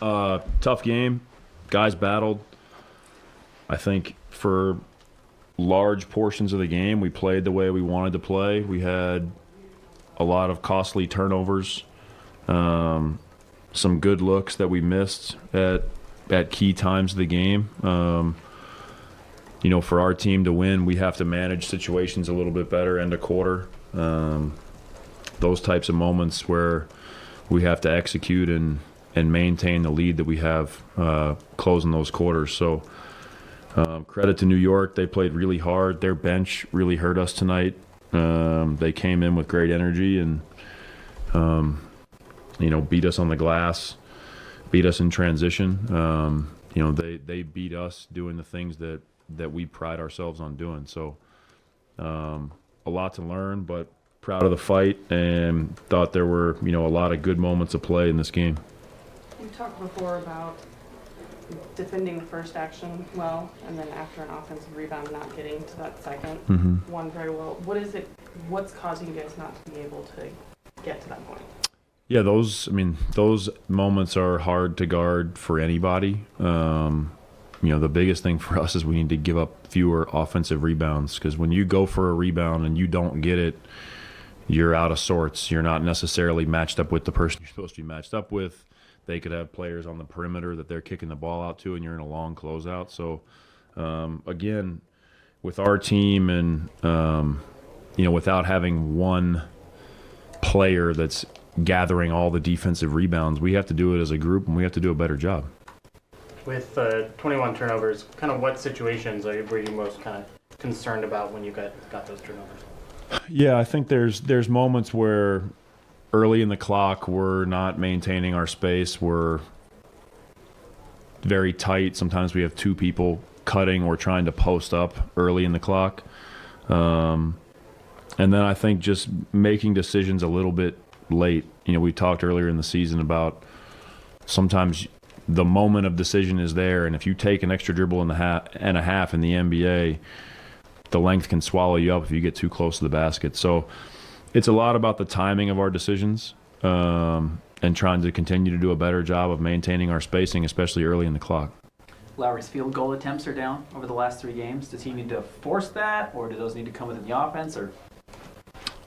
Tough game. Guys battled. I think for large portions of the game, we played the way we wanted to play. We had a lot of costly turnovers, some good looks that we missed at key times of the game. For our team to win, we have to manage situations a little bit better end of quarter. Those types of moments where we have to execute and maintain the lead that we have closing those quarters. So credit to New York. They played really hard. Their bench really hurt us tonight. They came in with great energy and, beat us on the glass, beat us in transition. They beat us doing the things that we pride ourselves on doing. So a lot to learn, but proud of the fight and thought there were, a lot of good moments of play in this game. You talked before about defending the first action well, and then after an offensive rebound, not getting to that second one very well. What's causing you guys not to be able to get to that point? Yeah, those moments are hard to guard for anybody. The biggest thing for us is we need to give up fewer offensive rebounds, because when you go for a rebound and you don't get it, you're out of sorts. You're not necessarily matched up with the person you're supposed to be matched up with. They could have players on the perimeter that they're kicking the ball out to, and you're in a long closeout. So, again, with our team and, without having one player that's gathering all the defensive rebounds, we have to do it as a group, and we have to do a better job. With 21 turnovers, kind of what situations were you most kind of concerned about when you got those turnovers? Yeah, I think there's moments where early in the clock we're not maintaining our space. We're very tight. Sometimes we have two people cutting or trying to post up early in the clock. And then I think just making decisions a little bit late. We talked earlier in the season about sometimes the moment of decision is there, and if you take an extra dribble and a half in the NBA, the length can swallow you up if you get too close to the basket. So it's a lot about the timing of our decisions and trying to continue to do a better job of maintaining our spacing, especially early in the clock. Lowry's field goal attempts are down over the last 3 games. Does he need to force that, or do those need to come within the offense? Or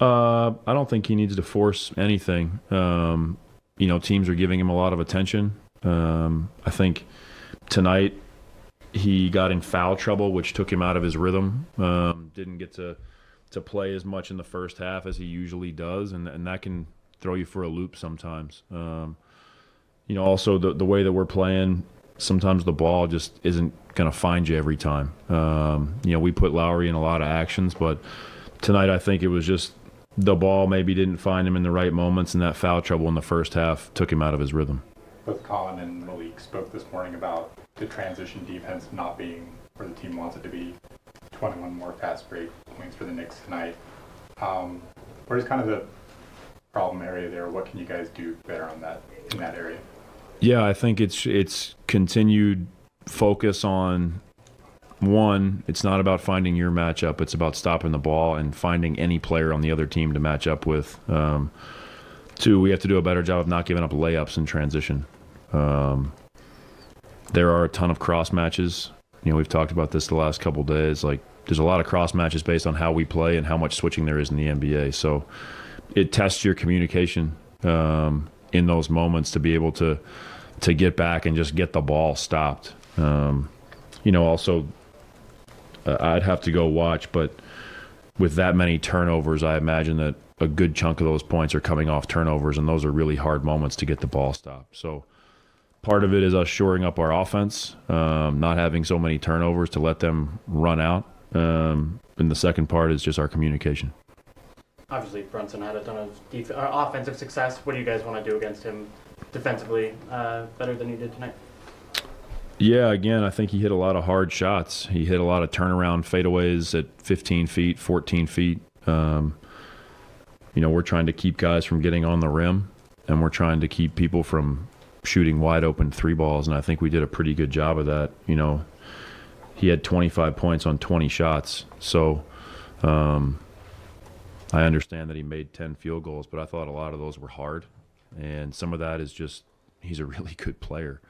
I don't think he needs to force anything. Teams are giving him a lot of attention. I think tonight he got in foul trouble, which took him out of his rhythm. Didn't get to play as much in the first half as he usually does, and that can throw you for a loop sometimes. Also the way that we're playing, sometimes the ball just isn't going to find you every time. We put Lowry in a lot of actions, but tonight I think it was just the ball maybe didn't find him in the right moments, and that foul trouble in the first half took him out of his rhythm. Both Colin and Malik spoke this morning about the transition defense not being where the team wants it to be. 21 more fast break points for the Knicks tonight. Where's kind of the problem area there? What can you guys do better on that in that area? Yeah, I think it's continued focus on, one, it's not about finding your matchup. It's about stopping the ball and finding any player on the other team to match up with. Two, we have to do a better job of not giving up layups in transition. There are a ton of cross matches. We've talked about this the last couple of days. Like, there's a lot of cross matches based on how we play and how much switching there is in the NBA. So it tests your communication in those moments to be able to get back and just get the ball stopped. Also, I'd have to go watch, but with that many turnovers, I imagine that a good chunk of those points are coming off turnovers, and those are really hard moments to get the ball stopped. So part of it is us shoring up our offense, not having so many turnovers to let them run out. And the second part is just our communication. Obviously, Brunson had a ton of offensive success. What do you guys want to do against him defensively better than you did tonight? Yeah, again, I think he hit a lot of hard shots. He hit a lot of turnaround fadeaways at 15 feet, 14 feet. We're trying to keep guys from getting on the rim, and we're trying to keep people from shooting wide open three balls, and I think we did a pretty good job of that. He had 25 points on 20 shots. So I understand that he made 10 field goals, but I thought a lot of those were hard. And some of that is just he's a really good player.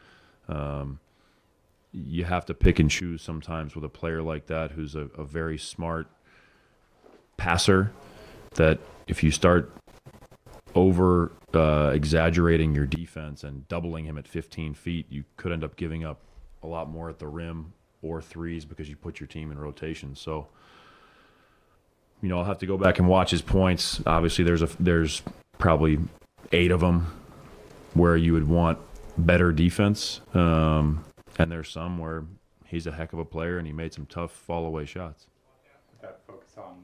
You have to pick and choose sometimes with a player like that who's a very smart passer, that if you start over exaggerating your defense and doubling him at 15 feet, you could end up giving up a lot more at the rim or threes because you put your team in rotation. So, I'll have to go back and watch his points. Obviously, there's probably 8 of them where you would want better defense, and there's some where he's a heck of a player and he made some tough fall-away shots. With that focus on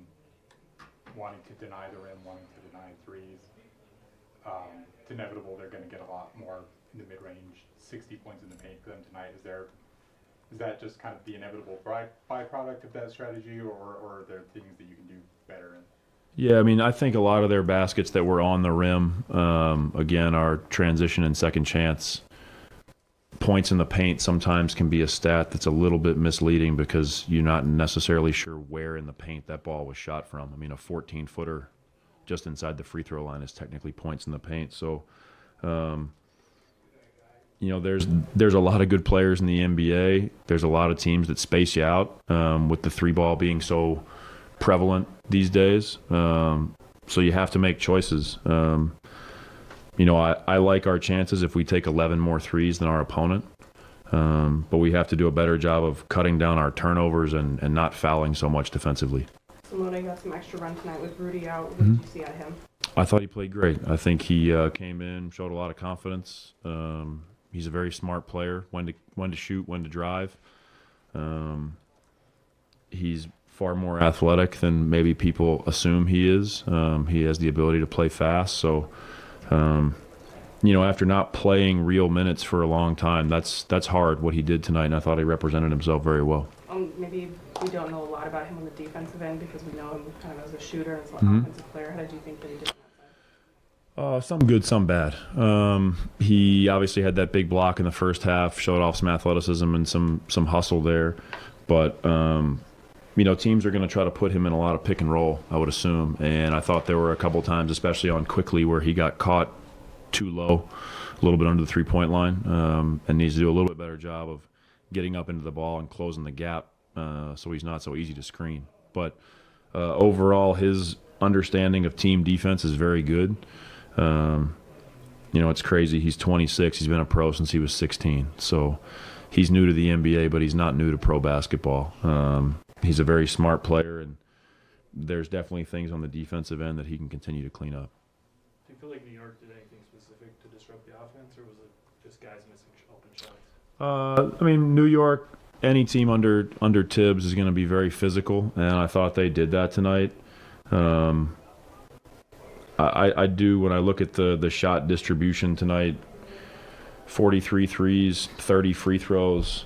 wanting to deny the rim, wanting to deny threes, it's inevitable they're going to get a lot more in the mid-range, 60 points in the paint for them tonight. Is that just kind of the inevitable byproduct of that strategy, or are there things that you can do better in? Yeah, I think a lot of their baskets that were on the rim, again, are transition and second chance. Points in the paint sometimes can be a stat that's a little bit misleading because you're not necessarily sure where in the paint that ball was shot from. A 14-footer just inside the free throw line is technically points in the paint. So, there's a lot of good players in the NBA. There's a lot of teams that space you out, with the 3-ball being so prevalent these days. So you have to make choices. I like our chances if we take 11 more threes than our opponent. But we have to do a better job of cutting down our turnovers and not fouling so much defensively. Simone got some extra run tonight with Rudy out. What did you see out of him? I thought he played great. I think he came in, showed a lot of confidence. He's a very smart player, when to shoot, when to drive. He's far more athletic than maybe people assume he is. He has the ability to play fast. So, after not playing real minutes for a long time, that's hard what he did tonight, and I thought he represented himself very well. Maybe we don't know a lot about him on the defensive end because we know him kind of as a shooter and as an offensive player. How did you think that he did on that side? Some good, some bad. He obviously had that big block in the first half, showed off some athleticism and some hustle there. But, teams are going to try to put him in a lot of pick and roll, I would assume. And I thought there were a couple times, especially on Quickly, where he got caught too low, a little bit under the three-point line, and needs to do a little bit better job of getting up into the ball and closing the gap so he's not so easy to screen. But overall, his understanding of team defense is very good. It's crazy. He's 26. He's been a pro since he was 16. So he's new to the NBA, but he's not new to pro basketball. He's a very smart player, and there's definitely things on the defensive end that he can continue to clean up. Do you feel like New York did anything specific to disrupt the offense, or was it just guys missing open shots? New York, any team under Tibbs is going to be very physical, and I thought they did that tonight. I do, when I look at the shot distribution tonight, 43 threes, 30 free throws.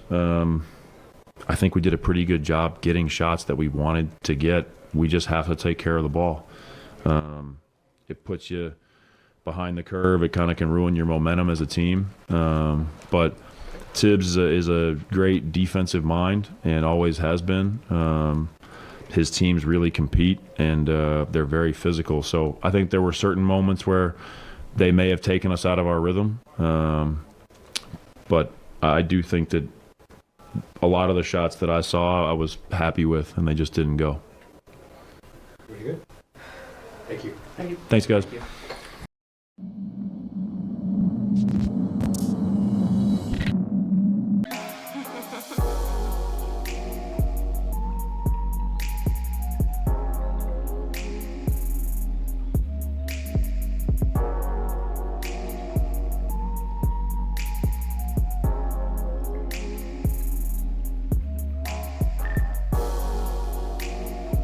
I think we did a pretty good job getting shots that we wanted to get. We just have to take care of the ball. It puts you behind the curve. It kind of can ruin your momentum as a team. But Tibbs is a great defensive mind and always has been. His teams really compete, and they're very physical. So I think there were certain moments where they may have taken us out of our rhythm. But I do think that a lot of the shots that I saw, I was happy with, and they just didn't go. Very good. Thank you. Thank you. Thanks, guys. Thank you.